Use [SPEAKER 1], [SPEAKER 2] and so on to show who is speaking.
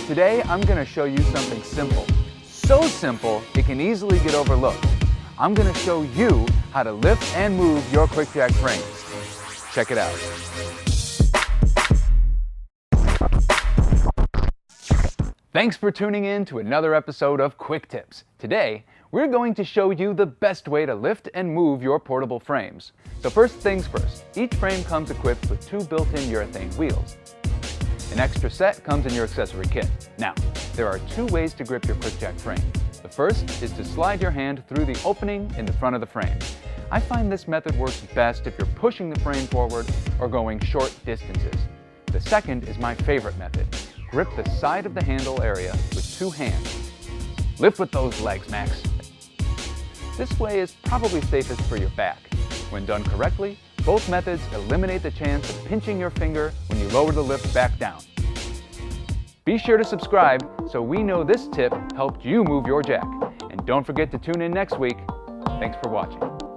[SPEAKER 1] Today I'm going to show you something simple. So simple it can easily get overlooked. I'm going to show you how to lift and move your QuickJack frames. Check it out. Thanks for tuning in to another episode of Quick Tips. Today, we're going to show you the best way to lift and move your portable frames. So first things first, each frame comes equipped with 2 built-in urethane wheels. An extra set comes in your accessory kit. Now, there are 2 ways to grip your QuickJack frame. The first is to slide your hand through the opening in the front of the frame. I find this method works best if you're pushing the frame forward or going short distances. The second is my favorite method. Grip the side of the handle area with 2 hands. Lift with those legs, Max. This way is probably safest for your back. When done correctly, both methods eliminate the chance of pinching your finger when you lower the lift back down. Be sure to subscribe so we know this tip helped you move your jack. And don't forget to tune in next week. Thanks for watching.